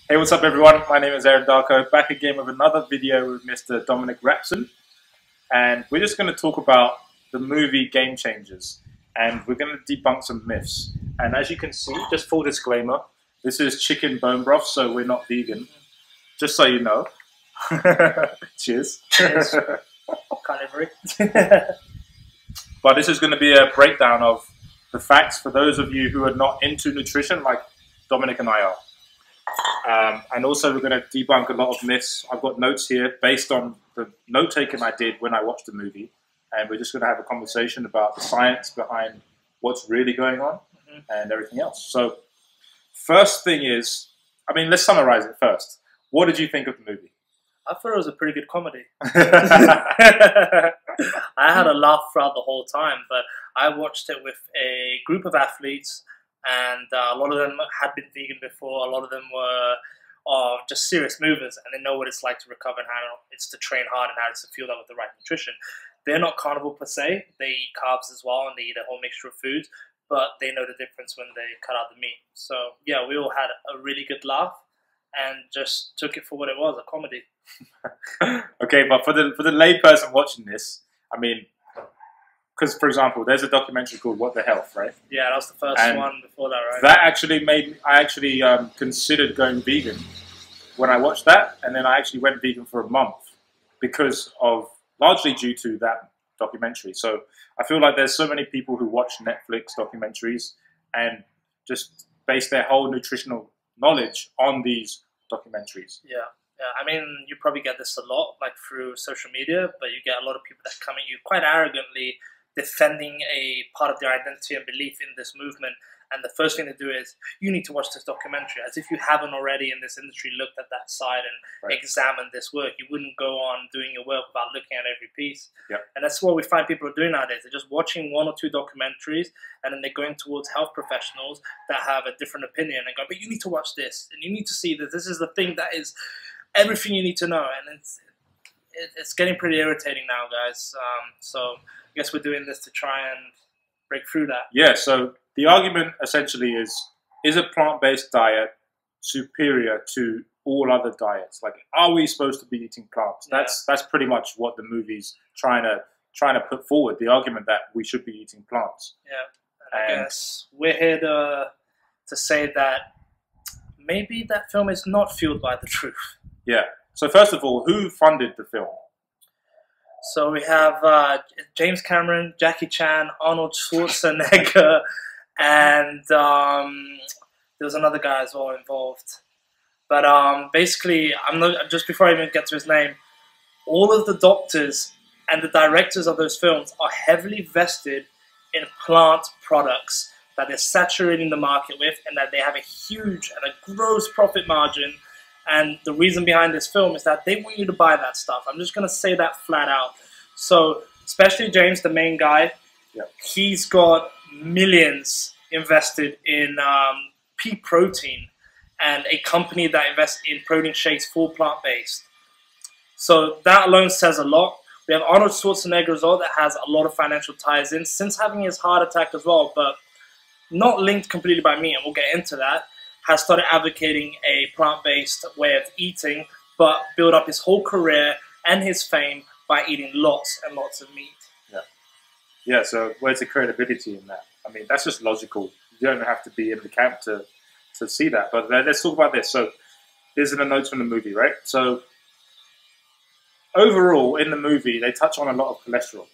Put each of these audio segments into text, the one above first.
Hey, what's up everyone? My name is Aaron Darko, back again with another video with Mr. Dominic Rapson. And we're just going to talk about the movie Gamechangers. And we're going to debunk some myths. And as you can see, just full disclaimer, this is chicken bone broth, so we're not vegan. Just so you know. Cheers. Cheers. Carnivory. But this is going to be a breakdown of the facts for those of you who are not into nutrition like Dominic and I are. And also we're going to debunk a lot of myths. I've got notes here based on the note-taking I did when I watched the movie. And we're just going to have a conversation about the science behind what's really going on and everything else. So first thing is, let's summarize it first. What did you think of the movie? I thought it was a pretty good comedy. I had a laugh throughout the whole time, but I watched it with a group of athletes, and a lot of them had been vegan before. A lot of them were just serious movers, and they know what it's like to recover and how it's to train hard and how it's to fuel that with the right nutrition. They're not carnivore per se. They eat carbs as well, and they eat a whole mixture of foods, but they know the difference when they cut out the meat. So yeah, we all had a really good laugh and just took it for what it was, a comedy. Okay, but for the lay person watching this, because for example, there's a documentary called What the Health, right? Yeah, that was the first one before that, right? That actually I actually considered going vegan when I watched that, and then I actually went vegan for a month because of, largely due to that documentary. So I feel like there's so many people who watch Netflix documentaries and just base their whole nutritional knowledge on these documentaries. Yeah. You probably get this a lot, like through social media, but you get a lot of people that come at you quite arrogantly defending a part of their identity and belief in this movement. And the first thing they do is, you need to watch this documentary, as if you haven't already in this industry looked at that side and examined this work. You wouldn't go on doing your work without looking at every piece. Yep. And that's what we find people are doing nowadays. They're just watching one or two documentaries, and then they're going towards health professionals that have a different opinion and go, but you need to watch this, and you need to see that this is the thing that is everything you need to know. And it's getting pretty irritating now, guys. So I guess we're doing this to try and break through that. Yeah, so the argument essentially is a plant-based diet superior to all other diets? Like, are we supposed to be eating plants? That's pretty much what the movie's trying to put forward, the argument that we should be eating plants. Yeah, and I guess we're here to say that maybe that film is not fueled by the truth. Yeah. So first of all, who funded the film? So we have James Cameron, Jackie Chan, Arnold Schwarzenegger, and there was another guy as well involved. But basically, just before I even get to his name, all of the doctors and the directors of those films are heavily vested in plant products that they're saturating the market with, and that they have a huge and a gross profit margin. And the reason behind this film is that they want you to buy that stuff. I'm just going to say that flat out. So, especially James, the main guy, he's got millions invested in pea protein, and a company that invests in protein shakes for plant-based. So that alone says a lot. We have Arnold Schwarzenegger as well that has a lot of financial ties in since having his heart attack as well, but not linked completely by me, and we'll get into that. Has started advocating a plant-based way of eating, but built up his whole career and his fame by eating lots and lots of meat. Yeah, so where's the credibility in that? That's just logical. You don't have to be in the camp to see that. But let's talk about this. So here's the notes from the movie, right? So overall, in the movie, they touch on a lot of cholesterol.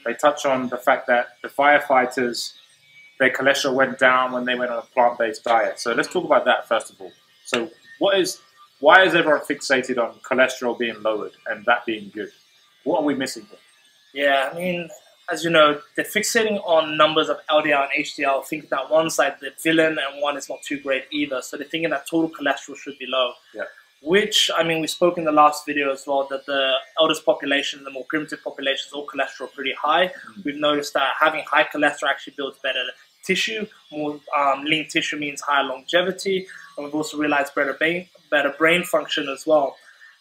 They touch on the fact that the firefighters, their cholesterol went down when they went on a plant-based diet. So let's talk about that first of all. So why is everyone fixated on cholesterol being lowered and that being good? What are we missing here? Yeah, as you know, they're fixating on numbers of LDL and HDL, thinking that one's like the villain and one is not too great either. So they're thinking that total cholesterol should be low. Yeah. Which, we spoke in the last video as well, that the eldest population, the more primitive populations, all cholesterol pretty high. We've noticed that having high cholesterol actually builds better tissue. More lean tissue means higher longevity, and we've also realized better brain function as well.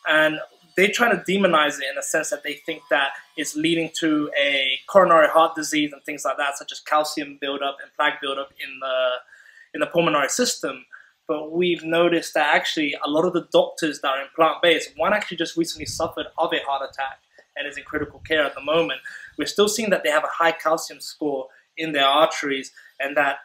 And they're trying to demonize it in a sense that they think that it's leading to a coronary heart disease and things like that, such as calcium buildup and plaque buildup in the pulmonary system. but we've noticed that actually a lot of the doctors that are in plant-based, one actually just recently suffered of a heart attack and is in critical care at the moment. We're still seeing that they have a high calcium score in their arteries, and that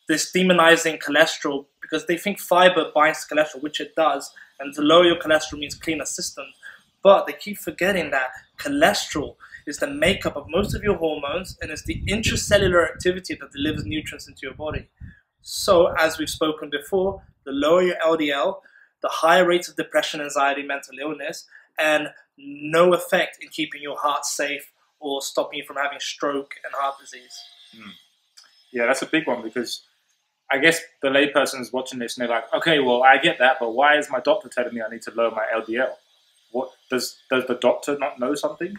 this demonizing cholesterol, because they think fiber binds to cholesterol, which it does, and to lower your cholesterol means cleaner systems. But they keep forgetting that cholesterol is the makeup of most of your hormones, and it's the intracellular activity that delivers nutrients into your body. So, as we've spoken before, the lower your LDL, the higher rates of depression, anxiety, mental illness, and no effect in keeping your heart safe or stopping you from having stroke and heart disease. Yeah, that's a big one, because I guess the layperson's watching this and they're like, okay, well, I get that, but why is my doctor telling me I need to lower my LDL? What does the doctor not know something?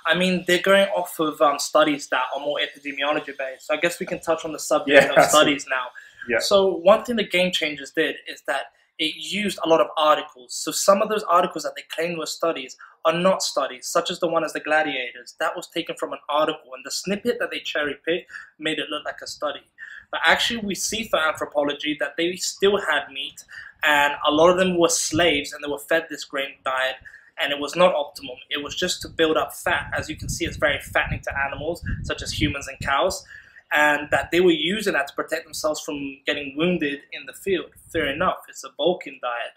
I mean, they're going off of studies that are more epidemiology based. So I guess we can touch on the subject of studies now. Yeah. So one thing the Gamechangers did is that it used a lot of articles. So some of those articles that they claimed were studies are not studies, such as the one as the gladiators. That was taken from an article, and the snippet that they cherry-picked made it look like a study. But actually, we see for anthropology that they still had meat, and a lot of them were slaves, and they were fed this grain diet, and it was not optimal. It was just to build up fat. As you can see, it's very fattening to animals, such as humans and cows, and that they were using that to protect themselves from getting wounded in the field. Fair enough, it's a bulking diet.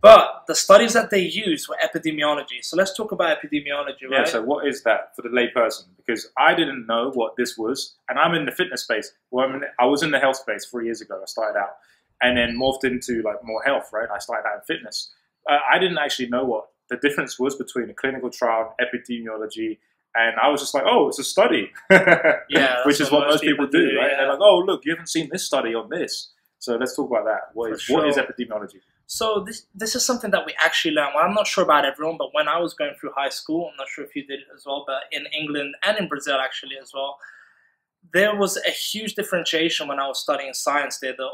But the studies that they used were epidemiology. So let's talk about epidemiology, right? Yeah, so what is that for the layperson? Because I didn't know what this was, and I'm in the fitness space. Well, I was in the health space 3 years ago. I started out, and then morphed into like more health, right? I started out in fitness. I didn't actually know what the difference was between a clinical trial and epidemiology, and I was just like, oh, it's a study. Yeah, which is what most people do, right? Yeah. They're like, oh, look, you haven't seen this study on this. So let's talk about that. What is epidemiology? So this is something that we actually learned. Well, I'm not sure about everyone, but when I was going through high school, I'm not sure if you did it as well, but in England and in Brazil actually as well, there was a huge differentiation when I was studying science there, the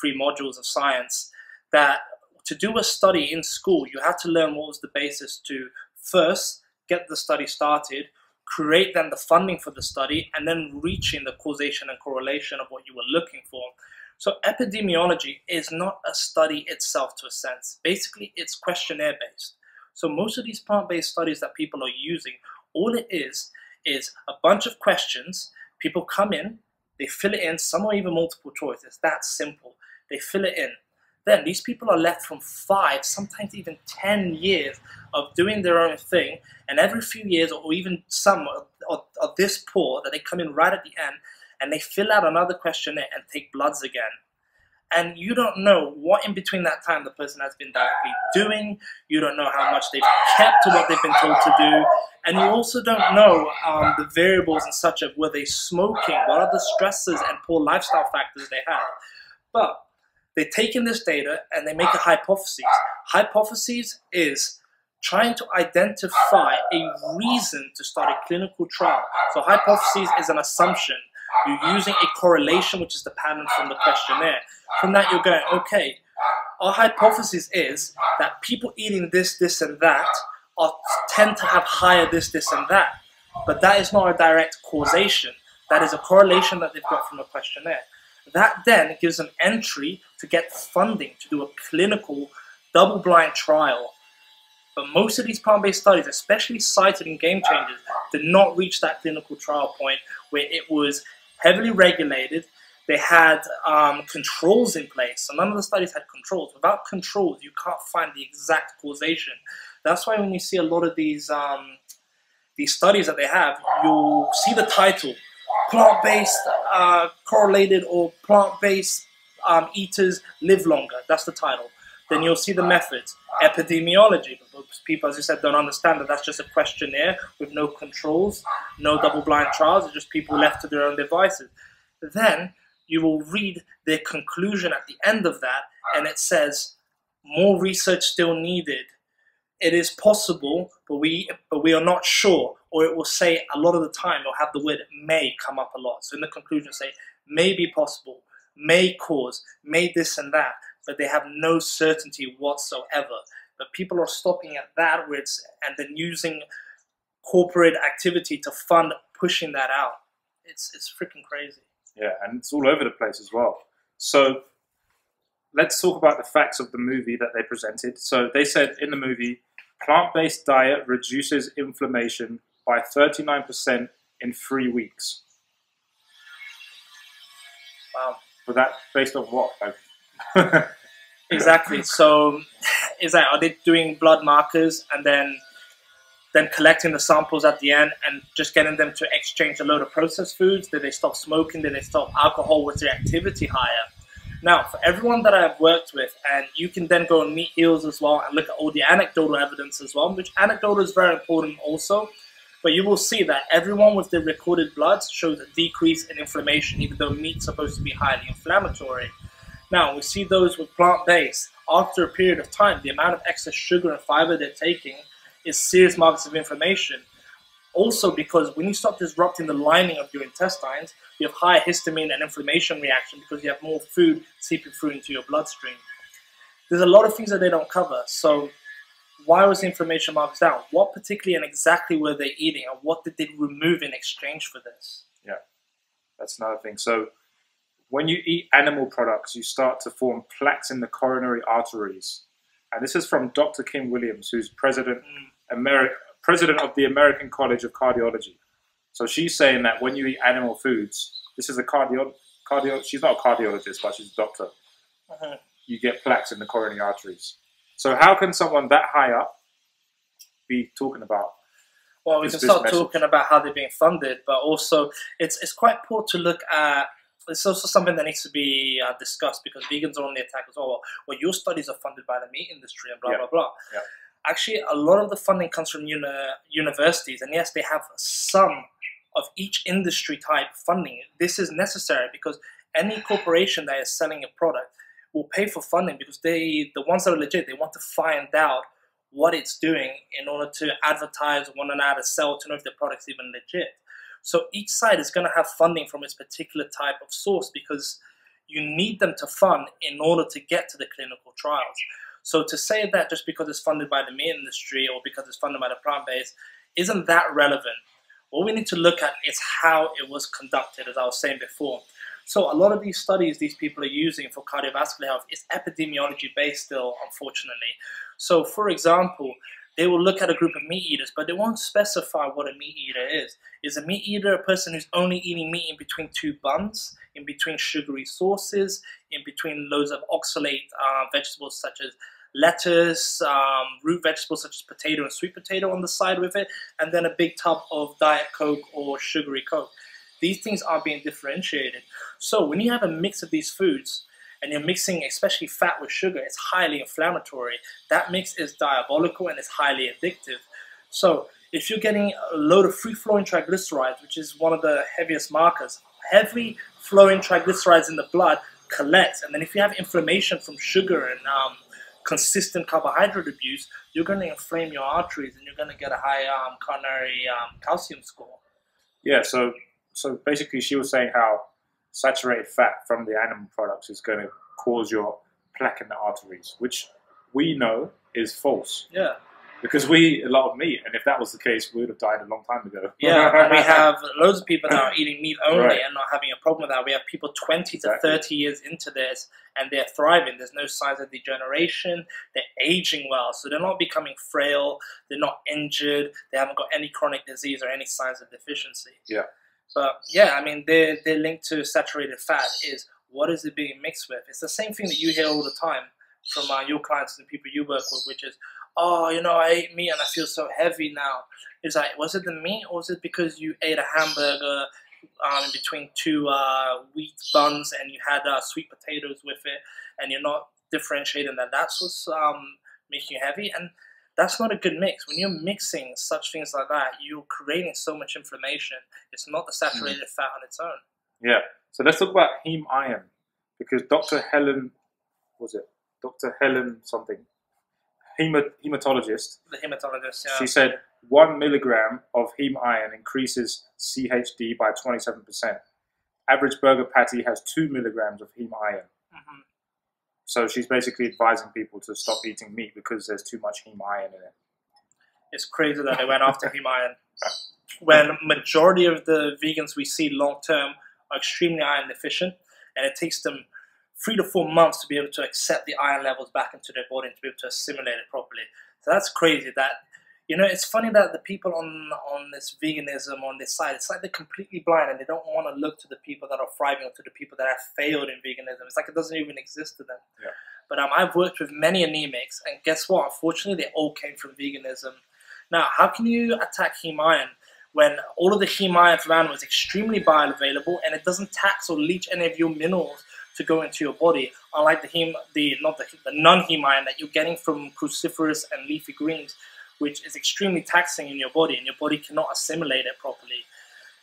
3 modules of science, that to do a study in school, you had to learn what was the basis to first get the study started, create then the funding for the study, and then reaching the causation and correlation of what you were looking for. So epidemiology is not a study itself to a sense. Basically, it's questionnaire based. So most of these plant-based studies that people are using, all it is a bunch of questions. People come in, they fill it in, some are even multiple choice. It's that simple. They fill it in. Then these people are left from 5, sometimes even 10 years of doing their own thing, and every few years, or even some are this poor that they come in right at the end and they fill out another questionnaire and take bloods again. And you don't know what in between that time the person has been directly doing. You don't know how much they've kept to what they've been told to do. And you also don't know the variables and such of were they smoking, what are the stresses and poor lifestyle factors they had. But they take in this data and they make a hypothesis. Hypothesis is trying to identify a reason to start a clinical trial. So hypothesis is an assumption. You're using a correlation, which is the pattern from the questionnaire. From that, you're going, okay, our hypothesis is that people eating this, this, and that tend to have higher this, this, and that. But that is not a direct causation. That is a correlation that they've got from a questionnaire. That then gives them entry to get funding to do a clinical double-blind trial. But most of these plant-based studies, especially cited in Gamechangers, did not reach that clinical trial point where it was heavily regulated. They had controls in place. So none of the studies had controls. Without controls, you can't find the exact causation. That's why when you see a lot of these studies that they have, you'll see the title, plant-based correlated or plant-based eaters live longer. That's the title. Then you'll see the methods, epidemiology. People, as you said, don't understand that that's just a questionnaire with no controls, no double-blind trials. It's just people left to their own devices. Then you will read their conclusion at the end of that, and it says, more research still needed. It is possible, but we are not sure. Or it will say, a lot of the time, it'll have the word may come up a lot. So in the conclusion, say, may be possible, may cause, may this and that. But they have no certainty whatsoever. But people are stopping at that, and then using corporate activity to fund pushing that out. It's freaking crazy. Yeah, and it's all over the place as well. So let's talk about the facts of the movie that they presented. So they said in the movie, plant-based diet reduces inflammation by 39% in 3 weeks. Wow. But that based on what? Like, exactly. So, are they doing blood markers and then collecting the samples at the end and just getting them to exchange a load of processed foods? Did they stop smoking? Did they stop alcohol? Was their activity higher? Now, for everyone that I've worked with, and you can then go and meet heals as well and look at all the anecdotal evidence as well, which anecdotal is very important also, but you will see that everyone with the recorded bloods shows a decrease in inflammation, even though meat's supposed to be highly inflammatory. Now, we see those with plant-based, after a period of time, the amount of excess sugar and fiber they're taking is serious markers of inflammation. Also, because when you start disrupting the lining of your intestines, you have higher histamine and inflammation reaction because you have more food seeping through into your bloodstream. There's a lot of things that they don't cover. So why was the inflammation markers down? What particularly and exactly were they eating, and what did they remove in exchange for this? Yeah, that's another thing. So when you eat animal products, you start to form plaques in the coronary arteries. And this is from Dr. Kim Williams, who's president of the American College of Cardiology. So she's saying that when you eat animal foods, this is a she's not a cardiologist, but she's a doctor. You get plaques in the coronary arteries. So how can someone that high up be talking about? Well, we can start talking about how they're being funded, but also it's quite poor to look at. It's also something that needs to be discussed, because vegans are on the attack as well. Well, your studies are funded by the meat industry and blah, blah, blah. Yeah. Actually, a lot of the funding comes from universities, and yes, they have some of each industry type funding. This is necessary because any corporation that is selling a product will pay for funding, because the ones that are legit, they want to find out what it's doing in order to advertise, want to know how to sell, to know if the product's even legit. So each side is going to have funding from its particular type of source, because you need them to fund in order to get to the clinical trials. So to say that just because it's funded by the meat industry or because it's funded by the plant-based isn't that relevant. What we need to look at is how it was conducted, as I was saying before. So a lot of these studies these people are using for cardiovascular health is epidemiology based still, unfortunately. So for example, they will look at a group of meat eaters, but they won't specify what a meat eater is. Is a meat eater a person who's only eating meat in between two buns, in between sugary sauces, in between loads of oxalate vegetables such as lettuce, root vegetables such as potato and sweet potato on the side with it, and then a big tub of Diet Coke or sugary Coke? These things are being differentiated. So when you have a mix of these foods, and you're mixing especially fat with sugar, it's highly inflammatory. That mix is diabolical and it's highly addictive. So if you're getting a load of free-flowing triglycerides, which is one of the heaviest markers, heavy flowing triglycerides in the blood collects, and then if you have inflammation from sugar and consistent carbohydrate abuse, you're going to inflame your arteries and you're going to get a high coronary calcium score. Yeah, so basically she was saying how saturated fat from the animal products is going to cause your plaque in the arteries, which we know is false. Yeah. Because we eat a lot of meat, and if that was the case, we would have died a long time ago. Yeah, and we have loads of people that are eating meat only and not having a problem with that. We have people 20 to 30 years into this, and they're thriving. There's no signs of degeneration. They're aging well, so they're not becoming frail. They're not injured. They haven't got any chronic disease or any signs of deficiency. Yeah. But yeah, I mean, they're linked to saturated fat. Is what is it being mixed with? It's the same thing that you hear all the time from your clients and people you work with, which is, oh, you know, I ate meat and I feel so heavy now. It's like, was it the meat, or was it because you ate a hamburger in between two wheat buns and you had sweet potatoes with it, and you're not differentiating that that's what's making you heavy? And that's not a good mix. When you're mixing such things like that, you're creating so much inflammation. It's not the saturated fat on its own. Yeah. So let's talk about heme iron, because Dr. Helen something, hematologist. The hematologist, yeah. She said 1 milligram of heme iron increases CHD by 27%. Average burger patty has 2 milligrams of heme iron. Mm-hmm. So she's basically advising people to stop eating meat because there's too much heme iron in it. It's crazy that they went after heme iron, when majority of the vegans we see long term are extremely iron deficient, and it takes them 3 to 4 months to be able to accept the iron levels back into their body and to be able to assimilate it properly. So that's crazy. That, you know, it's funny that the people on this veganism on this side, it's like they're completely blind and they don't want to look to the people that are thriving or to the people that have failed in veganism. It's like it doesn't even exist to them. Yeah. But I've worked with many anemics, and guess what? Unfortunately, they all came from veganism. Now, how can you attack heme iron when all of the heme iron from animals is extremely bioavailable and it doesn't tax or leach any of your minerals to go into your body, unlike the non-heme iron that you're getting from cruciferous and leafy greens, which is extremely taxing in your body, and your body cannot assimilate it properly.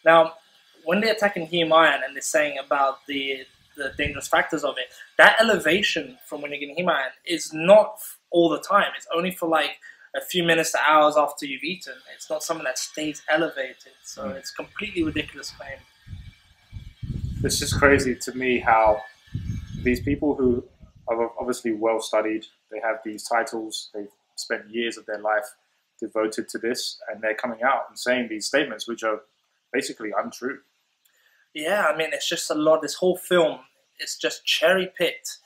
Now, when they're attacking heme iron and they're saying about the dangerous factors of it, that elevation from when you're getting heme iron is not all the time. It's only for like a few minutes to hours after you've eaten. It's not something that stays elevated. So it's completely ridiculous claim. It's just crazy to me how these people who are obviously well studied, they have these titles, they've spent years of their life devoted to this, and they're coming out and saying these statements which are basically untrue. Yeah, I mean, it's just a lot. This whole film is just cherry picked,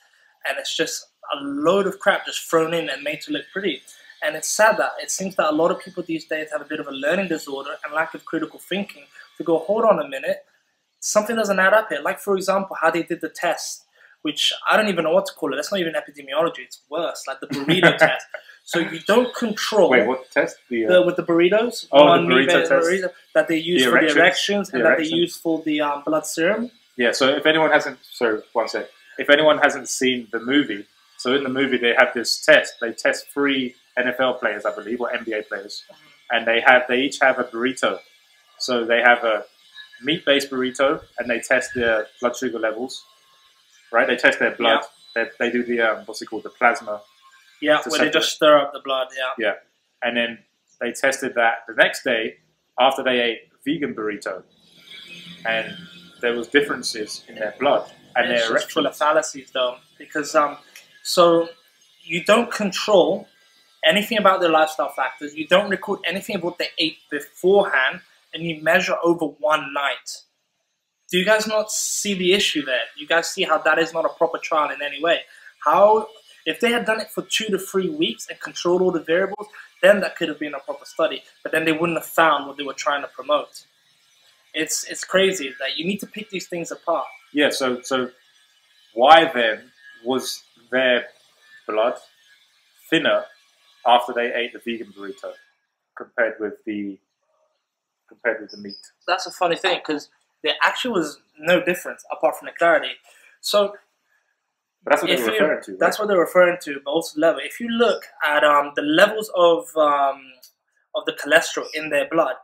and it's just a load of crap just thrown in and made to look pretty. And it's sad that it seems that a lot of people these days have a bit of a learning disorder and lack of critical thinking to go, hold on a minute, something doesn't add up here. Like, for example, how they did the test, which I don't even know what to call it. That's not even epidemiology. It's worse, like the burrito test. So you don't control... Wait, what test? With the burritos? Oh, the burrito test. Burrito, that they use for the erections and that they use for the blood serum. Yeah, so if anyone hasn't... So, one sec. If anyone hasn't seen the movie, so in the movie they have this test. They test 3 NFL players, I believe, or NBA players. And they each have a burrito. So they have a meat-based burrito, and they test their blood sugar levels. Right? They test their blood. Yeah. They do the, what's it called, the plasma. Yeah, where they just stir up the blood, yeah. Yeah. And then they tested that the next day after they ate vegan burrito. And there was differences in their blood. And it's just full of fallacies, though. Because, so you don't control anything about their lifestyle factors. You don't record anything of what they ate beforehand. And you measure over one night. Do you guys not see the issue there? You guys see how that is not a proper trial in any way? How... If they had done it for 2 to 3 weeks and controlled all the variables, then that could have been a proper study. But then they wouldn't have found what they were trying to promote. It's crazy that you need to pick these things apart. Yeah, so why then was their blood thinner after they ate the vegan burrito compared with the meat? That's a funny thing, because there actually was no difference apart from the clarity. So... But that's what they're referring to. Right? That's what they're referring to, but also the level. If you look at the levels of the cholesterol in their blood,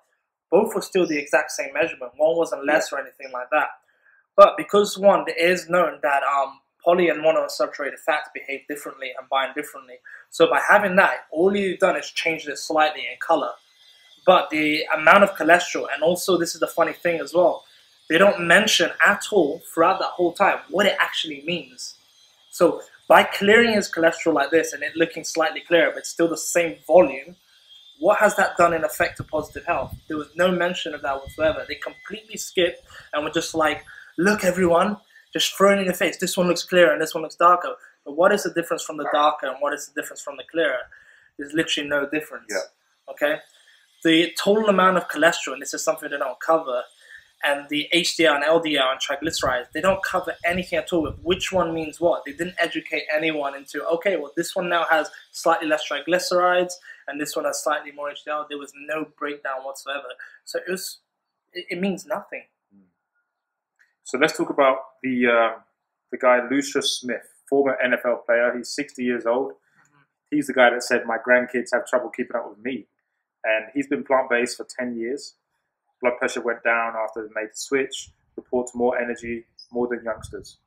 both were still the exact same measurement. One wasn't less or anything like that. But because it is known that poly and monounsaturated fats behave differently and bind differently. So by having that, all you've done is changed it slightly in color. But the amount of cholesterol, and also this is the funny thing as well, they don't mention at all throughout that whole time what it actually means. So by clearing his cholesterol like this and it looking slightly clearer, but still the same volume, what has that done in effect to positive health? There was no mention of that whatsoever. They completely skipped and were just like, look everyone, just throwing in your face, this one looks clearer and this one looks darker. But what is the difference from the darker and what is the difference from the clearer? There's literally no difference. Yeah. Okay? The total amount of cholesterol, and this is something they don't cover, and the HDL and LDL and triglycerides, they don't cover anything at all with which one means what. They didn't educate anyone into, okay, well, this one now has slightly less triglycerides, and this one has slightly more HDL. There was no breakdown whatsoever. So it means nothing. So let's talk about the guy, Lucius Smith, former NFL player. He's 60 years old. Mm-hmm. He's the guy that said, my grandkids have trouble keeping up with me. And he's been plant-based for 10 years. Blood pressure went down after they made the switch. Reports more energy, more than youngsters.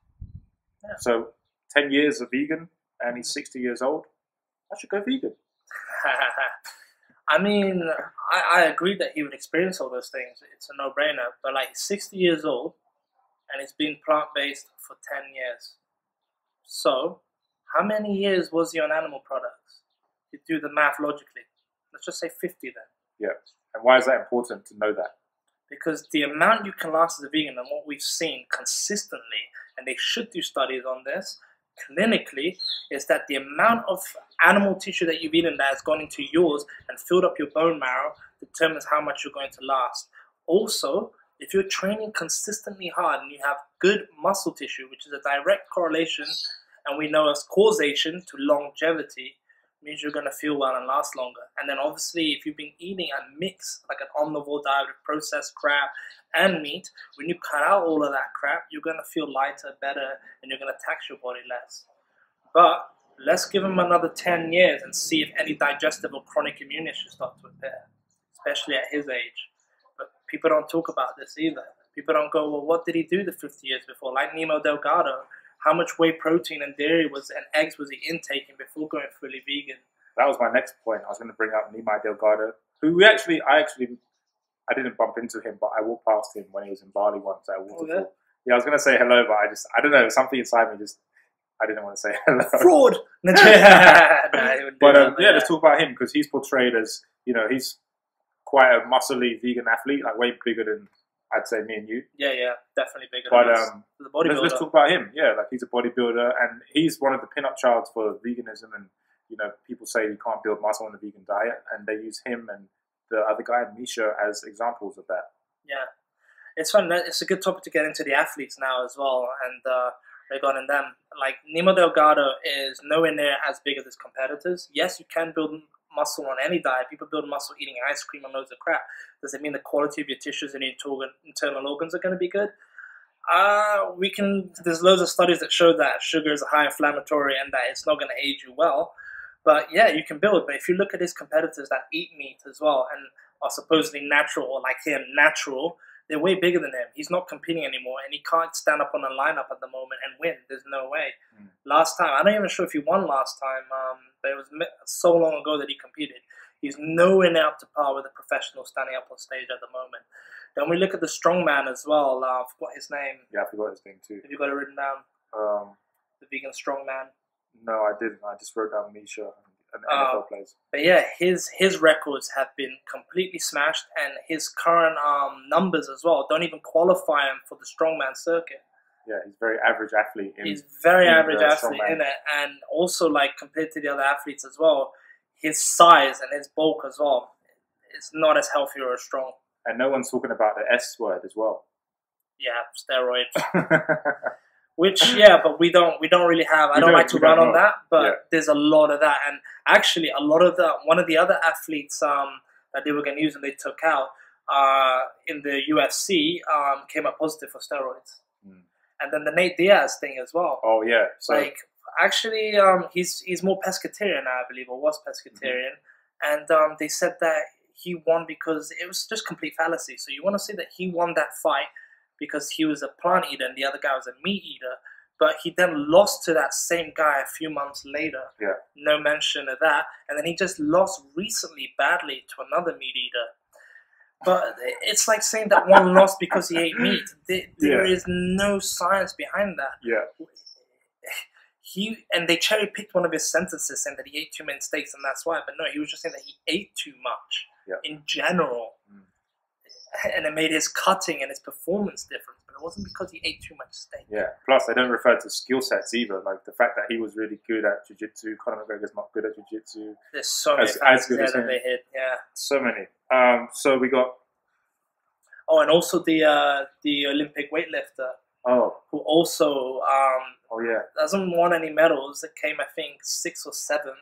Yeah. So 10 years of vegan, and he's 60 years old. I should go vegan. I mean, I agree that he would experience all those things. It's a no-brainer. But like, he's 60 years old, and he's been plant-based for 10 years. So, how many years was he on animal products? You do the math logically. Let's just say 50 then. Yeah. And why is that important to know that? Because the amount you can last as a vegan and what we've seen consistently and they should do studies on this clinically, is that the amount of animal tissue that you've eaten that has gone into yours and filled up your bone marrow determines how much you're going to last. Also, if you're training consistently hard and you have good muscle tissue, which is a direct correlation, and we know as causation to longevity, means you're going to feel well and last longer. And then obviously, if you've been eating a mix, like an omnivore diet with processed crap and meat, when you cut out all of that crap, you're going to feel lighter, better, and you're going to tax your body less. But let's give him another 10 years and see if any digestive or chronic immune issues start to appear, especially at his age. But people don't talk about this either. People don't go, well, what did he do the 50 years before? Like Nemo Delgado, how much whey protein and dairy and eggs was he intaking before going fully vegan? That was my next point. I was going to bring up Nemo Delgado, who I didn't bump into him, but I walked past him when he was in Bali once at a waterfall. Oh, yeah, I was going to say hello, but I don't know, something inside me I didn't want to say hello. Fraud! Let's talk about him, because he's portrayed as, he's quite a muscly vegan athlete, like way bigger than, I'd say, me and you. Yeah, definitely bigger but, than us. The bodybuilder. Let's talk about him. Yeah, like he's a bodybuilder, and he's one of the pin-up childs for veganism, and, people say you can't build muscle on a vegan diet, and they use him and the other guy, Misha, as examples of that. Yeah. It's fun. It's a good topic to get into the athletes now as well, and regarding them. Like, Nemo Delgado is nowhere near as big as his competitors. Yes, you can build muscle on any diet. People build muscle eating ice cream and loads of crap. Does it mean the quality of your tissues and your internal organs are going to be good? There's loads of studies that show that sugar is a high inflammatory and that it's not going to age you well. But yeah, you can build. But if you look at his competitors that eat meat as well and are supposedly natural, or like him, natural, they're way bigger than him. He's not competing anymore, and he can't stand up on a lineup at the moment and win. There's no way. Last time, I'm not even sure if he won last time, but it was so long ago that he competed. He's nowhere near up to par with a professional standing up on stage at the moment. Then we look at the strongman as well. I forgot his name. Yeah, I forgot his name too. Have you got it written down? The vegan strongman. No, I didn't. I just wrote down Misha and NFL players. But yeah, his records have been completely smashed, and his current numbers as well don't even qualify him for the strongman circuit. Yeah, he's a very average athlete. He's very average athlete in it, and also like compared to the other athletes as well, his size and his bulk as well, it's not as healthy or as strong. And no one's talking about the S word as well. Yeah, steroids. Which, but we don't really have. I don't like to run on that, but there's a lot of that. And actually, one of the other athletes that they were going to use and they took out in the UFC came up positive for steroids. And then the Nate Diaz thing as well. Oh yeah, so actually, he's more pescatarian now, I believe, or was pescatarian, and they said that he won because it was just complete fallacy. So you want to say that he won that fight because he was a plant eater and the other guy was a meat eater, but he then lost to that same guy a few months later. Yeah. No mention of that. And then he just lost recently badly to another meat eater. But it's like saying that one lost because he ate meat. There is no science behind that. Yeah. And they cherry-picked one of his sentences saying that he ate too many steaks and that's why. But no, he was just saying that he ate too much in general. And it made his cutting and his performance different. But it wasn't because he ate too much steak. Yeah. Plus, they don't refer to skill sets either. Like the fact that he was really good at jiu-jitsu, Conor McGregor's not good at jiu-jitsu. There's so many factors there that they hit. Yeah. So many. So we got... Oh, and also the Olympic weightlifter. Oh. Who also hasn't won any medals. It came, I think, 6th or 7th.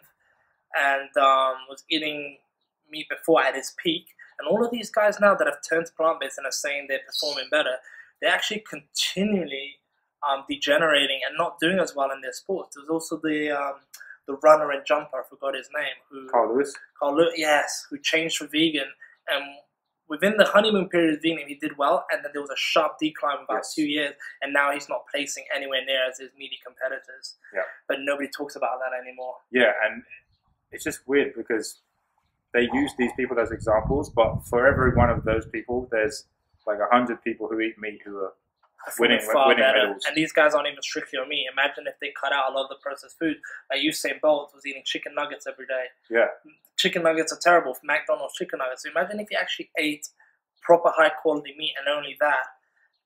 And was eating meat before at his peak. And all of these guys now that have turned plant-based and are saying they're performing better, they're actually continually degenerating and not doing as well in their sports. There's also the runner and jumper, I forgot his name. Carl Lewis? Carl Lewis, yes, who changed for vegan. And within the honeymoon period of vegan, he did well, and then there was a sharp decline of about 2 years, and now he's not placing anywhere near as his meaty competitors. Yeah. But nobody talks about that anymore. Yeah, and it's just weird because they use these people as examples, but for every one of those people, there's like 100 people who eat meat who are winning medals. And these guys aren't even strictly on meat. Imagine if they cut out a lot of the processed food. Like Usain Bolt was eating chicken nuggets every day. Yeah. Chicken nuggets are terrible for McDonald's chicken nuggets. So imagine if you actually ate proper high quality meat and only that.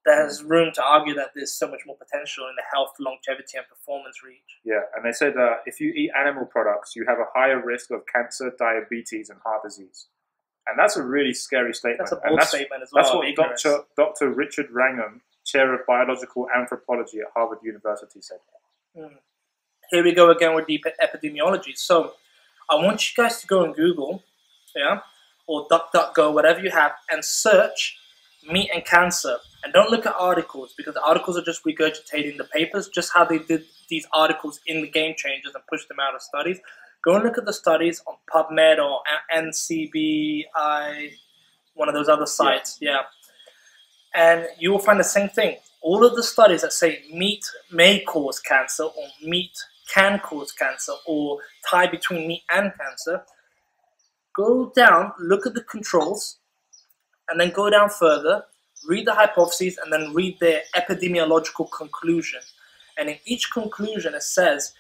there's room to argue that there's so much more potential in the health, longevity, and performance reach. Yeah, and they said if you eat animal products, you have a higher risk of cancer, diabetes, and heart disease. And that's a really scary statement. That's a bold statement as well. That's what Dr. Richard Wrangham, Chair of Biological Anthropology at Harvard University, said. Here we go again with the epidemiology. So I want you guys to go on Google, or DuckDuckGo, whatever you have, and search meat and cancer. And don't look at articles, because the articles are just regurgitating the papers, just how they did these articles in the Gamechangers and pushed them out of studies. Go and look at the studies on PubMed or NCBI, one of those other sites, and you will find the same thing. All of the studies that say meat may cause cancer, or meat can cause cancer, or tie between meat and cancer, go down, look at the controls, and then go down further, read the hypotheses, and then read their epidemiological conclusion. And in each conclusion it says,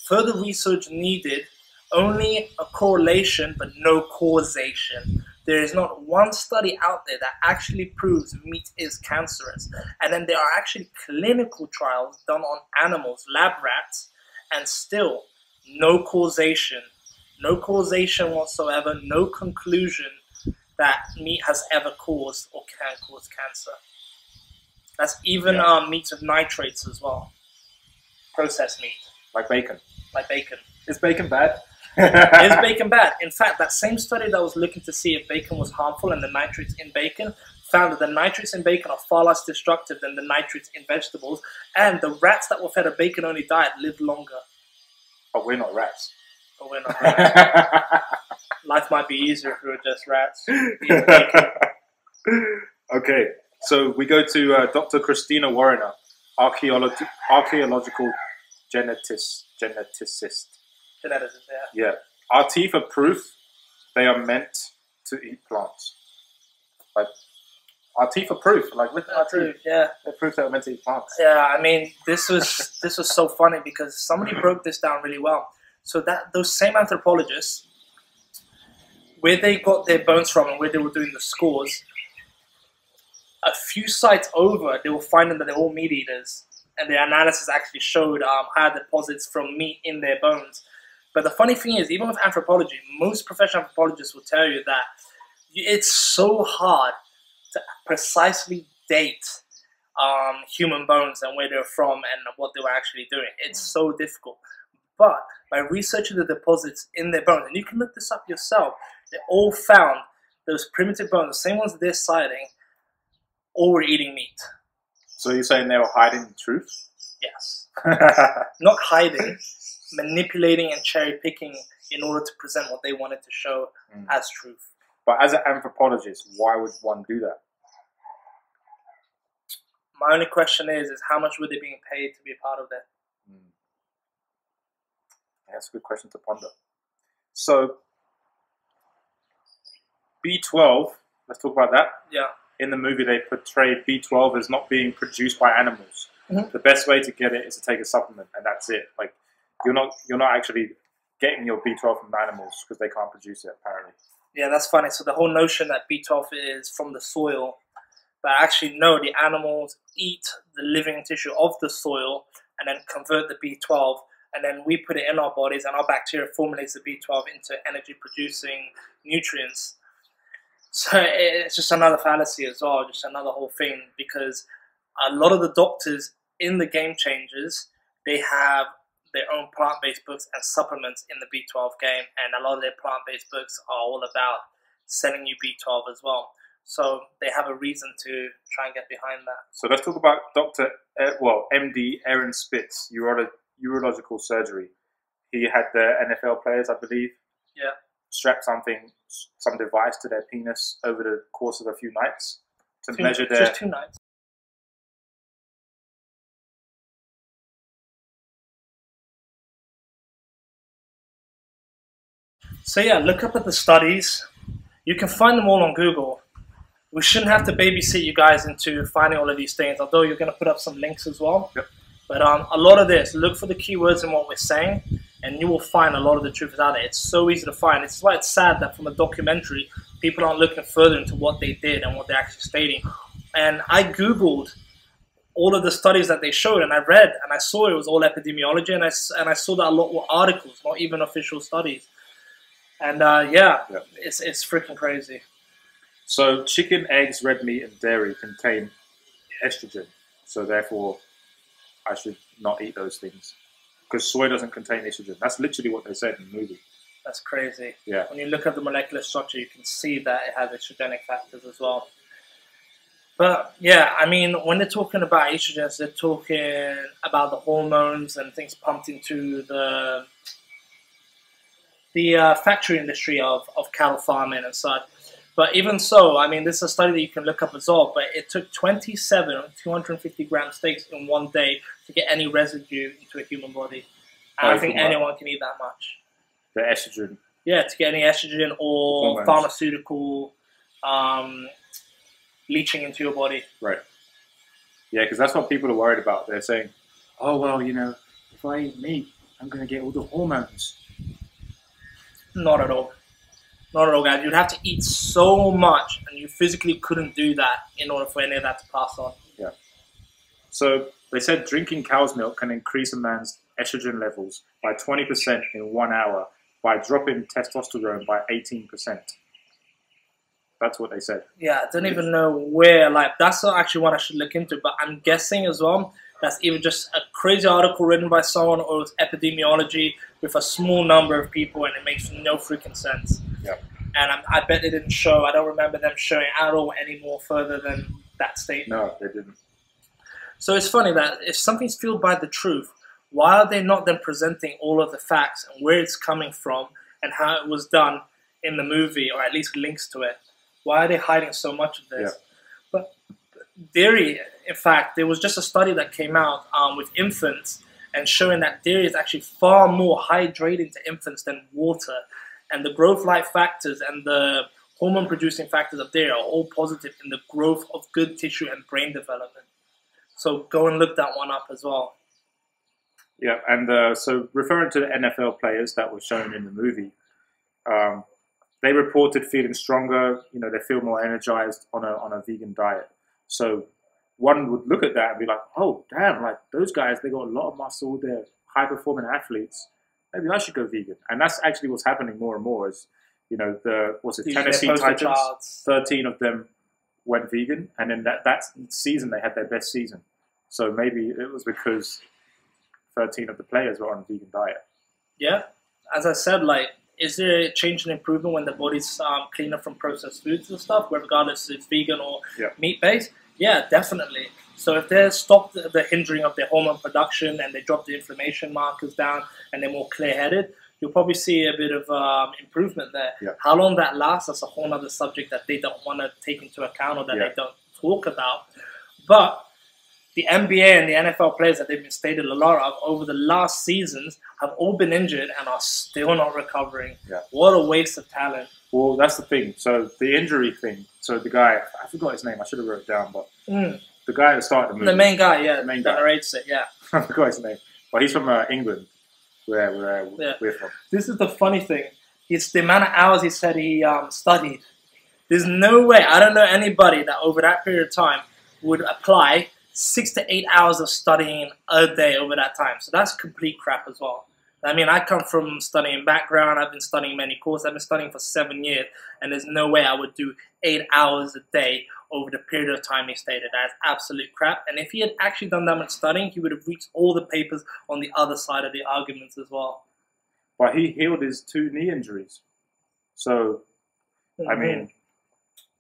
further research needed, only a correlation but no causation. There is not one study out there that actually proves meat is cancerous. And then there are actually clinical trials done on animals, lab rats, and still no causation. No causation whatsoever, no conclusion that meat has ever caused or can cause cancer. That's even meats with nitrates as well. Processed meat. Like bacon. Like bacon. Is bacon bad? Is bacon bad? In fact, that same study that was looking to see if bacon was harmful and the nitrates in bacon found that the nitrates in bacon are far less destructive than the nitrates in vegetables, and the rats that were fed a bacon-only diet lived longer. But we're not rats. But we're not rats. Life might be easier if we were just rats. Eating bacon. Okay, so we go to Dr. Christina Warriner, archaeological geneticist. Geneticist, Yeah. Our teeth are proof they are meant to eat plants. Like, our teeth are proof. Like, look at our teeth. Yeah. They're proof that we're meant to eat plants. Yeah, I mean, this was so funny because somebody broke this down really well. So that those same anthropologists, where they got their bones from and where they were doing the scores, a few sites over, they were finding that they're all meat eaters. And their analysis actually showed higher deposits from meat in their bones. But the funny thing is, even with anthropology, most professional anthropologists will tell you that it's so hard to precisely date human bones and where they're from and what they were actually doing. It's so difficult. But by researching the deposits in their bones, and you can look this up yourself, they all found those primitive bones, the same ones that they're citing, all were eating meat. So you're saying they were hiding the truth? Yes. Not hiding, manipulating and cherry picking in order to present what they wanted to show as truth. But as an anthropologist, why would one do that? My only question is how much were they being paid to be a part of that? That's a good question to ponder. So, B12, let's talk about that. Yeah. In the movie, they portrayed B12 as not being produced by animals. Mm-hmm. The best way to get it is to take a supplement, and that's it. Like, you're not actually getting your B12 from animals because they can't produce it, apparently. Yeah, that's funny. So the whole notion that B12 is from the soil, but actually no, the animals eat the living tissue of the soil and then convert the B12, and then we put it in our bodies, and our bacteria formulates the B12 into energy-producing nutrients. So it's just another fallacy as well, just another whole thing, because a lot of the doctors in the Gamechangers, they have their own plant-based books and supplements in the B12 game, and a lot of their plant-based books are all about selling you B12 as well. So they have a reason to try and get behind that. So let's talk about MD Aaron Spitz, urological surgery. He had the NFL players, I believe, strap some device to their penis over the course of a few nights to measure their... Just 2 nights. So yeah, look up at the studies. You can find them all on Google. We shouldn't have to babysit you guys into finding all of these things, although you're going to put up some links as well. Yep. But a lot of this, look for the keywords in what we're saying, and you will find a lot of the truth out there. It's so easy to find. It's why it's sad that from a documentary, people aren't looking further into what they did and what they're actually stating. And I Googled all of the studies that they showed, and I read and I saw it was all epidemiology, and I saw that a lot were articles, not even official studies. And it's freaking crazy. So chicken, eggs, red meat, and dairy contain estrogen. So therefore, I should not eat those things because soy doesn't contain estrogen. That's literally what they said in the movie. That's crazy. Yeah. When you look at the molecular structure, you can see that it has estrogenic factors as well. But yeah, I mean, when they're talking about estrogens, they're talking about the hormones and things pumped into the factory industry of cattle farming and such. But even so, I mean, this is a study that you can look up as well, but it took 27 250-gram steaks in one day to get any residue into a human body. And I think anyone can eat that much. The estrogen. Yeah, to get any estrogen or hormones. Pharmaceutical leaching into your body. Right. Yeah, because that's what people are worried about. They're saying, oh, well, you know, if I eat meat, I'm going to get all the hormones. Not at all. Not at all, guys. You'd have to eat so much, and you physically couldn't do that in order for any of that to pass on. Yeah. So they said drinking cow's milk can increase a man's estrogen levels by 20% in 1 hour by dropping testosterone by 18%. That's what they said. Yeah, I don't even know where, like, that's actually one I should look into, but I'm guessing as well that's either just a crazy article written by someone or it's epidemiology with a small number of people and it makes no freaking sense. Yeah. And I bet they didn't show, I don't remember them showing at all any more further than that statement. No, they didn't. So it's funny that if something's fueled by the truth, why are they not then presenting all of the facts and where it's coming from and how it was done in the movie, or at least links to it? Why are they hiding so much of this? Yeah. But dairy, in fact, there was just a study that came out with infants and showing that dairy is actually far more hydrating to infants than water. And the growth-like factors and the hormone-producing factors of dairy are all positive in the growth of good tissue and brain development. So go and look that one up as well. Yeah, and so referring to the NFL players that were shown in the movie, they reported feeling stronger. You know, they feel more energized on a vegan diet. So one would look at that and be like, oh, damn, like those guys, they got a lot of muscle. They're high-performing athletes. Maybe I should go vegan. And that's actually what's happening more and more is, you know, Tennessee Titans, 13 of them went vegan. And then that season, they had their best season. So maybe it was because 13 of the players were on a vegan diet. Yeah. As I said, like, is there a change and improvement when the body's cleaner from processed foods and stuff, regardless if it's vegan or meat-based? Yeah, definitely. So if they stop the hindering of their hormone production and they drop the inflammation markers down and they're more clear-headed, you'll probably see a bit of improvement there. Yeah. How long that lasts, that's a whole other subject that they don't want to take into account or that they don't talk about. But the NBA and the NFL players that they've been stated a lot of over the last seasons have all been injured and are still not recovering. Yeah. What a waste of talent. Well, that's the thing. So the injury thing. So the guy, I forgot his name. I should have wrote it down, but the guy that started the movie. The main guy, yeah. The main guy. Narrates it, yeah. I forgot his name. But he's from England, where we're from. This is the funny thing. It's the amount of hours he said he studied. There's no way. I don't know anybody that over that period of time would apply 6 to 8 hours of studying a day over that time. So that's complete crap as well. I mean, I come from studying background. I've been studying many courses. I've been studying for 7 years. And there's no way I would do 8 hours a day over the period of time he stated. That's absolute crap. And if he had actually done that much studying, he would have reached all the papers on the other side of the arguments as well. But he healed his 2 knee injuries. So, I mean...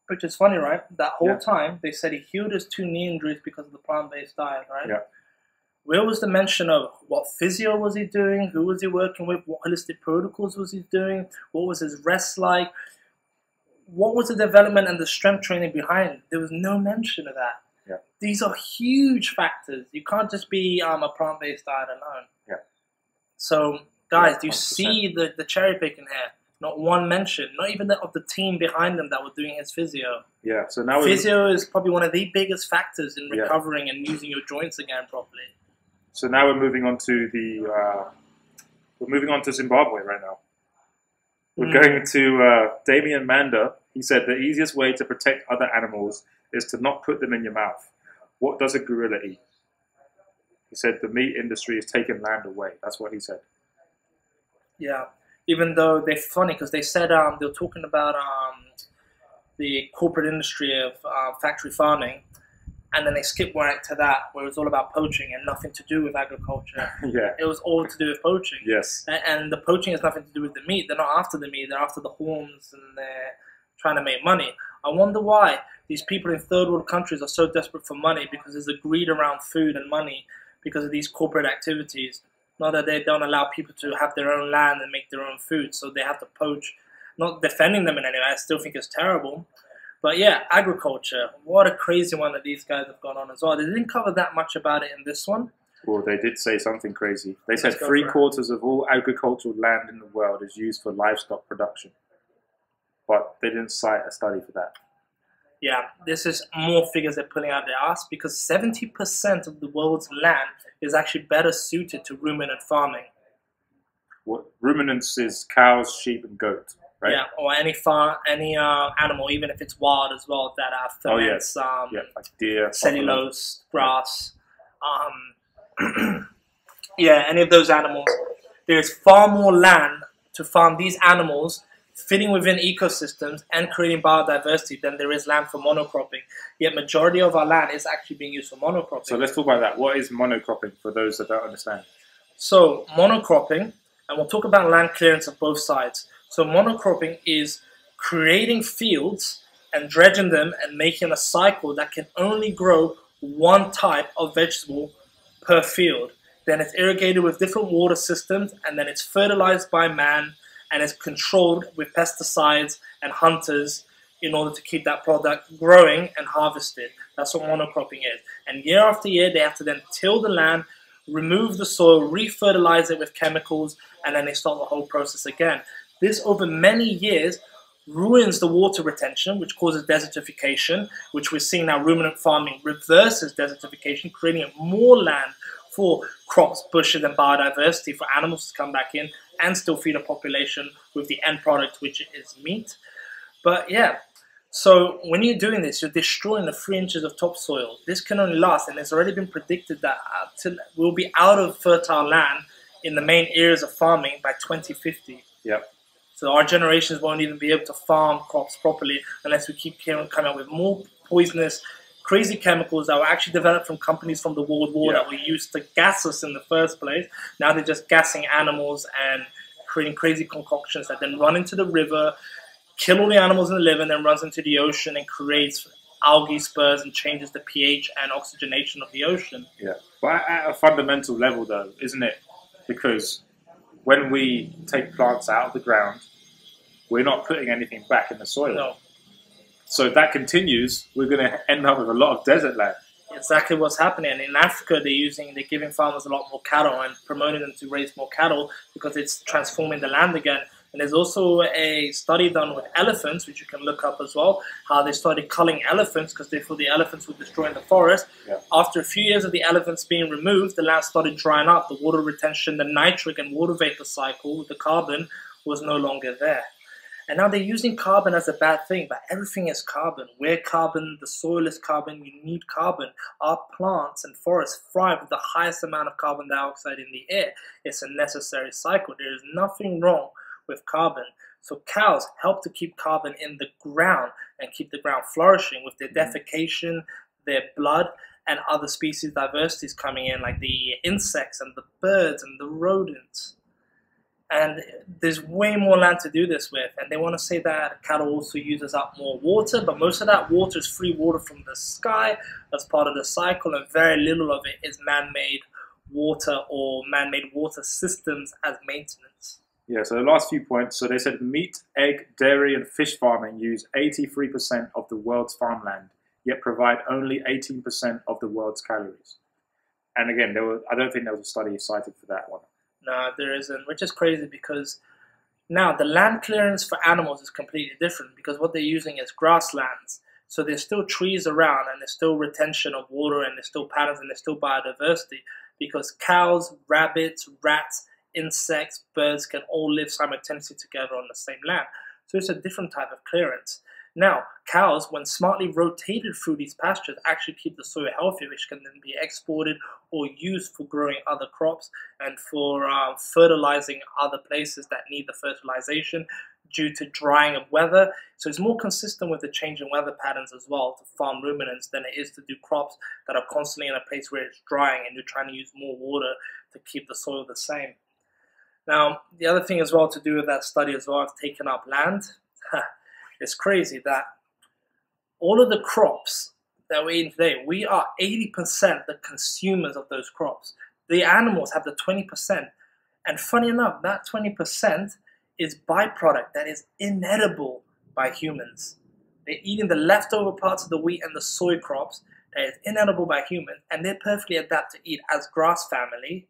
Which is funny, right? That whole time, they said he healed his 2 knee injuries because of the plant-based diet, right? Yeah. Where was the mention of what physio was he doing? Who was he working with? What holistic protocols was he doing? What was his rest like? What was the development and the strength training behind? There was no mention of that. Yeah. These are huge factors. You can't just be a plant-based diet alone. Yeah. So, guys, do you 100%. see the cherry picking here? Not one mention, not even of the team behind him that were doing his physio. Yeah, so now physio is probably one of the biggest factors in recovering and using your joints again properly. So now we're moving on to Zimbabwe right now. We're going to Damian Manda. He said the easiest way to protect other animals is to not put them in your mouth. What does a gorilla eat? He said the meat industry has taken land away. That's what he said. Yeah. Even though they're funny because they said they were talking about the corporate industry of factory farming, and then they skipped right to that where it was all about poaching and nothing to do with agriculture. Yeah. It was all to do with poaching. Yes. And the poaching has nothing to do with the meat. They're not after the meat. They're after the horns, and they're trying to make money. I wonder why these people in third world countries are so desperate for money, because there's a greed around food and money because of these corporate activities. Not that they don't allow people to have their own land and make their own food, so they have to poach. Not defending them in any way, I still think it's terrible. But yeah, agriculture, what a crazy one that these guys have gone on as well. They didn't cover that much about it in this one. Well, they did say something crazy. They said 3/4 of all agricultural land in the world is used for livestock production. But they didn't cite a study for that. Yeah, this is more figures they're pulling out their ass, because 70% of the world's land is actually better suited to ruminant farming. What ruminants is cows, sheep, and goat, right? Yeah, or any animal, even if it's wild as well, that ferments like deer, cellulose, grass. Yeah, any of those animals. There's far more land to farm these animals, fitting within ecosystems and creating biodiversity, than there is land for monocropping. Yet majority of our land is actually being used for monocropping. So let's talk about that. What is monocropping for those that don't understand? So monocropping, and we'll talk about land clearance on both sides. So monocropping is creating fields and dredging them and making a cycle that can only grow one type of vegetable per field. Then it's irrigated with different water systems, and then it's fertilized by man, and it's controlled with pesticides and hunters in order to keep that product growing and harvested. That's what monocropping is. And year after year, they have to then till the land, remove the soil, re-fertilize it with chemicals, and then they start the whole process again. This, over many years, ruins the water retention, which causes desertification, which we're seeing now. Ruminant farming reverses desertification, creating more land for crops, bushes, and biodiversity for animals to come back in and still feed a population with the end product, which is meat. But yeah, so when you're doing this, you're destroying the 3 inches of topsoil. This can only last, and it's already been predicted that we'll be out of fertile land in the main areas of farming by 2050. Yep. So our generations won't even be able to farm crops properly unless we keep coming up with more poisonous, crazy chemicals that were actually developed from companies from the World War that were used to gas us in the first place. Now they're just gassing animals and creating crazy concoctions that then run into the river, kill all the animals in the liver, and then runs into the ocean and creates algae spurs and changes the pH and oxygenation of the ocean. Yeah, but at a fundamental level though, isn't it? Because when we take plants out of the ground, we're not putting anything back in the soil. No. So if that continues, we're going to end up with a lot of desert land. Exactly what's happening. And in Africa, they're giving farmers a lot more cattle and promoting them to raise more cattle because it's transforming the land again. And there's also a study done with elephants, which you can look up as well, how they started culling elephants because they thought the elephants were destroying the forest. Yeah. After a few years of the elephants being removed, the land started drying up. The water retention, the nitric and water vapor cycle with the carbon was no longer there. And now they're using carbon as a bad thing, but everything is carbon. We're carbon, the soil is carbon, you need carbon. Our plants and forests thrive with the highest amount of carbon dioxide in the air. It's a necessary cycle. There is nothing wrong with carbon. So cows help to keep carbon in the ground and keep the ground flourishing with their defecation, their blood, and other species diversities coming in, like the insects and the birds and the rodents. And there's way more land to do this with. And they want to say that cattle also uses up more water, but most of that water is free water from the sky as part of the cycle, and very little of it is man-made water or man-made water systems as maintenance. Yeah, so the last few points. So they said meat, egg, dairy, and fish farming use 83% of the world's farmland, yet provide only 18% of the world's calories. And again, I don't think there was a study cited for that one. No, there isn't, which is crazy because now the land clearance for animals is completely different because what they're using is grasslands. So there's still trees around and there's still retention of water and there's still patterns and there's still biodiversity because cows, rabbits, rats, insects, birds can all live simultaneously together on the same land. So it's a different type of clearance. Now, cows, when smartly rotated through these pastures, actually keep the soil healthy, which can then be exported or used for growing other crops and for fertilizing other places that need the fertilization due to drying of weather. So it's more consistent with the change in weather patterns as well to farm ruminants than it is to do crops that are constantly in a place where it's drying and you're trying to use more water to keep the soil the same. Now, the other thing as well to do with that study as well of taking up land, it's crazy that all of the crops that we eat today, we are 80% the consumers of those crops. The animals have the 20%. And funny enough, that 20% is byproduct that is inedible by humans. They're eating the leftover parts of the wheat and the soy crops that is inedible by humans, and they're perfectly adapted to eat as grass family,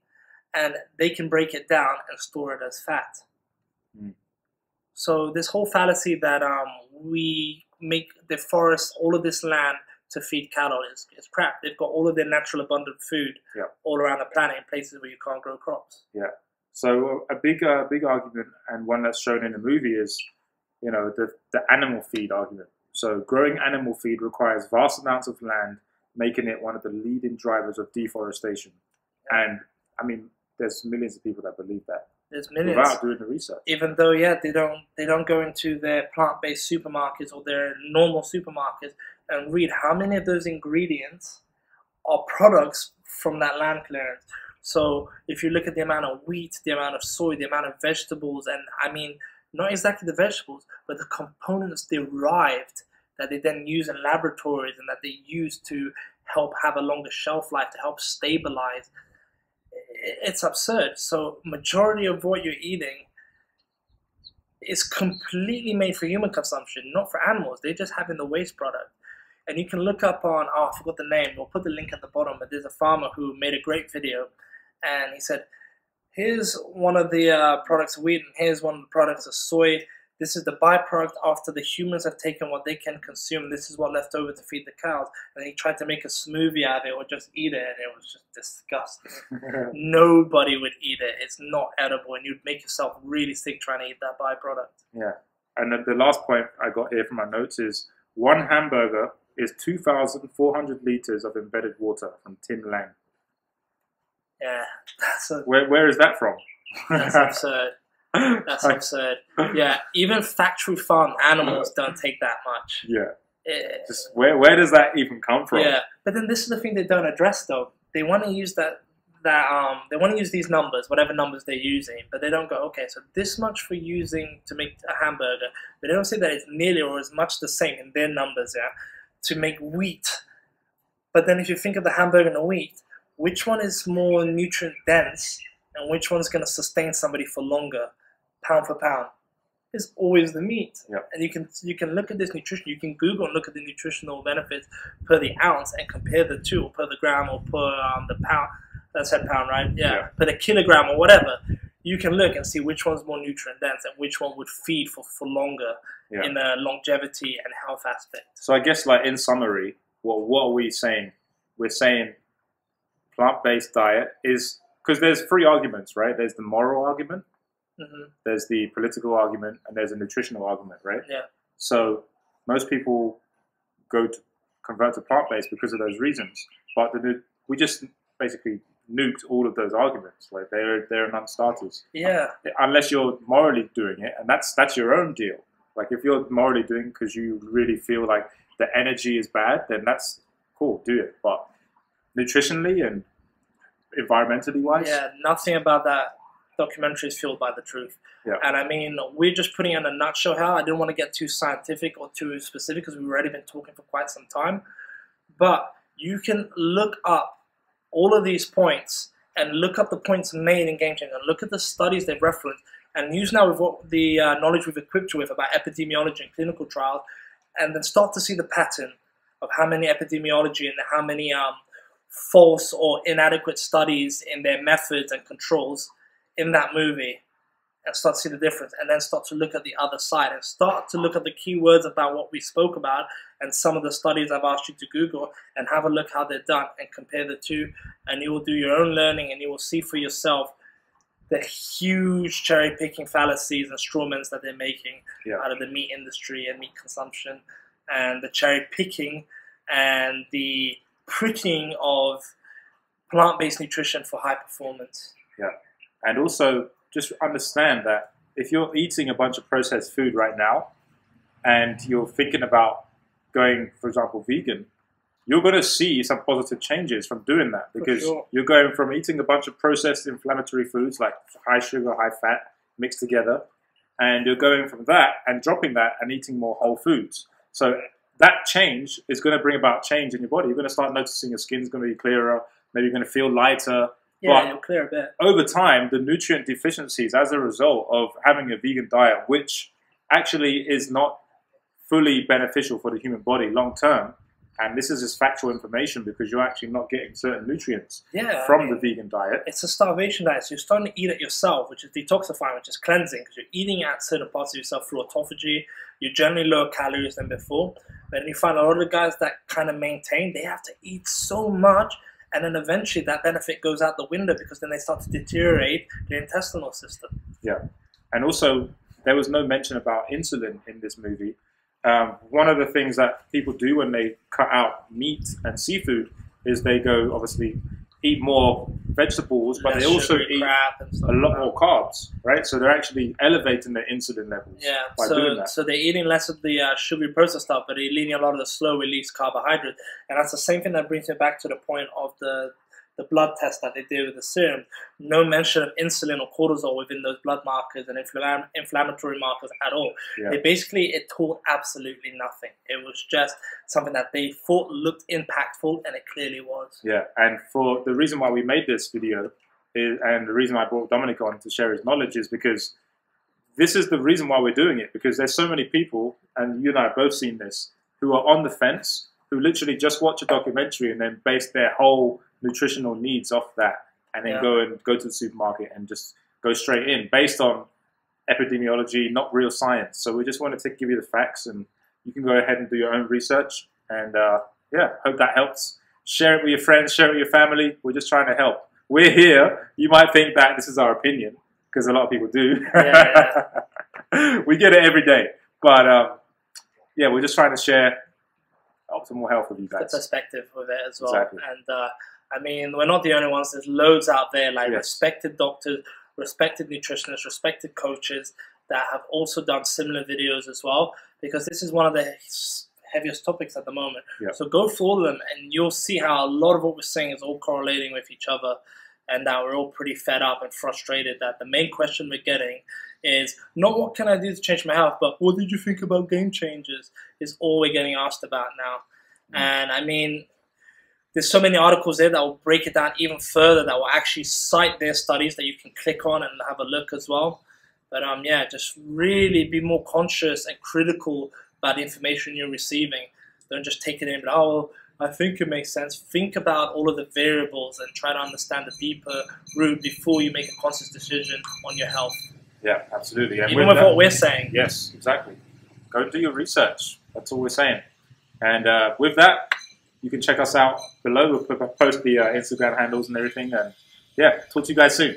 and they can break it down and store it as fat. So this whole fallacy that we make the forest, all of this land to feed cattle is crap. They've got all of their natural abundant food all around the planet in places where you can't grow crops. Yeah. So a big argument, and one that's shown in the movie, is the animal feed argument. So growing animal feed requires vast amounts of land, making it one of the leading drivers of deforestation. And I mean, there's millions of people that believe that. There's millions. Without doing the research. Even though, they don't go into their plant-based supermarkets or their normal supermarkets and read how many of those ingredients are products from that land clearance. So if you look at the amount of wheat, the amount of soy, the amount of vegetables, and I mean, not exactly the vegetables, but the components derived that they then use in laboratories and that they use to help have a longer shelf life, to help stabilize. It's absurd. So majority of what you're eating is completely made for human consumption, not for animals. They're just having the waste product. And you can look up on, I forgot the name, we'll put the link at the bottom, but there's a farmer who made a great video, and he said, here's one of the products of wheat, and here's one of the products of soy. This is the byproduct after the humans have taken what they can consume. This is what left over to feed the cows. And he tried to make a smoothie out of it or just eat it, and it was just disgusting. Nobody would eat it. It's not edible, and you'd make yourself really sick trying to eat that byproduct. Yeah. And the last point I got here from my notes is one hamburger is 2,400 liters of embedded water from Tim Lang. Yeah. Where is that from? That's absurd. That's absurd. Yeah, even factory farmed animals don't take that much. Yeah. Just where does that even come from? Yeah, but then this is the thing they don't address though. They want to use they want to use these numbers, whatever numbers they're using, but they don't go, okay, so this much for using to make a hamburger. But they don't say that it's nearly or as much the same in their numbers, to make wheat. But then if you think of the hamburger and the wheat, which one is more nutrient dense and which one's going to sustain somebody for longer, pound for pound? It's always the meat. Yep. And you can look at this nutrition, you can Google and look at the nutritional benefits per the ounce and compare the two, or per the gram, or per the pound. That's said pound, right? Yeah. Per the kilogram or whatever. You can look and see which one's more nutrient dense and which one would feed for longer in a longevity and health aspect. So I guess, like, in summary, what are we saying? We're saying plant-based diet is, because there's three arguments, right? There's the moral argument, there's the political argument, and there's a nutritional argument, right? Yeah. So most people go to convert to plant-based because of those reasons, but we just basically nuked all of those arguments. Like, they're non-starters. Yeah. Unless you're morally doing it, and that's your own deal. Like, if you're morally doing it because you really feel like the energy is bad, then that's cool, do it. But nutritionally and environmentally wise, nothing about that documentary is fueled by the truth. Yeah. And I mean, we're just putting in a nutshell here. I didn't want to get too scientific or too specific because we've already been talking for quite some time. But you can look up all of these points and look up the points made in Gamechangers and look at the studies they've referenced and use now with what the knowledge we've equipped you with about epidemiology and clinical trials, and then start to see the pattern of how many epidemiology and how many false or inadequate studies in their methods and controls in that movie, and start to see the difference, and then start to look at the other side and start to look at the keywords about what we spoke about and some of the studies I've asked you to Google, and have a look how they're done and compare the two, and you will do your own learning and you will see for yourself the huge cherry picking fallacies and strawmans that they're making out of the meat industry and meat consumption, and the cherry picking and the pricking of plant-based nutrition for high performance. Yeah, and also just understand that if you're eating a bunch of processed food right now and you're thinking about going, for example, vegan, you're going to see some positive changes from doing that, because you're going from eating a bunch of processed inflammatory foods like high sugar, high fat mixed together, and you're going from that and dropping that and eating more whole foods. So that change is going to bring about change in your body. You're going to start noticing your skin's going to be clearer, maybe you're going to feel lighter. Yeah, it'll clear a bit. Over time, the nutrient deficiencies as a result of having a vegan diet, which actually is not fully beneficial for the human body long term, and this is just factual information because you're actually not getting certain nutrients from the vegan diet. It's a starvation diet, so you're starting to eat it yourself, which is detoxifying, which is cleansing, because you're eating at certain parts of yourself through autophagy. You're generally lower calories than before. But then you find a lot of the guys that kind of maintain, they have to eat so much, and then eventually that benefit goes out the window because then they start to deteriorate their intestinal system. Yeah, and also there was no mention about insulin in this movie. One of the things that people do when they cut out meat and seafood is they go, obviously, eat more vegetables, but they also eat a lot more carbs, right? So they're actually elevating their insulin levels by doing that. So they're eating less of the sugary processed stuff, but they're eating a lot of the slow-release carbohydrates. And that's the same thing that brings me back to the point of the blood test that they did with the serum. No mention of insulin or cortisol within those blood markers and inflammatory markers at all. Yeah. It told absolutely nothing. It was just something that they thought looked impactful, and it clearly was. Yeah, and for the reason why we made this video, and the reason I brought Dominic on to share his knowledge, is because this is the reason why we're doing it, because there's so many people, and you and I have both seen this, who are on the fence, who literally just watch a documentary and then base their whole nutritional needs off that, and then go to the supermarket and just go straight in based on epidemiology, not real science. So we just wanted to give you the facts, and you can go ahead and do your own research. And hope that helps. Share it with your friends, share it with your family. We're just trying to help. We're here. You might think that this is our opinion, because a lot of people do. We get it every day. But we're just trying to share optimal health with you guys. The perspective with it as well. Exactly. And I mean, we're not the only ones. There's loads out there, like respected doctors, respected nutritionists, respected coaches that have also done similar videos as well, because this is one of the heaviest topics at the moment. So go follow them, and you'll see how a lot of what we're saying is all correlating with each other, and that we're all pretty fed up and frustrated that the main question we're getting is not what can I do to change my health, but what did you think about Gamechangers is all we're getting asked about now. And I mean, there's so many articles there that will break it down even further, that will actually cite their studies that you can click on and have a look as well. But just really be more conscious and critical about the information you're receiving. Don't just take it in, but well, I think it makes sense. Think about all of the variables and try to understand the deeper root before you make a conscious decision on your health. Yeah, absolutely. And even with what we're saying. Yes, exactly. Go do your research. That's all we're saying. And with that, you can check us out below. We'll post the Instagram handles and everything. And talk to you guys soon.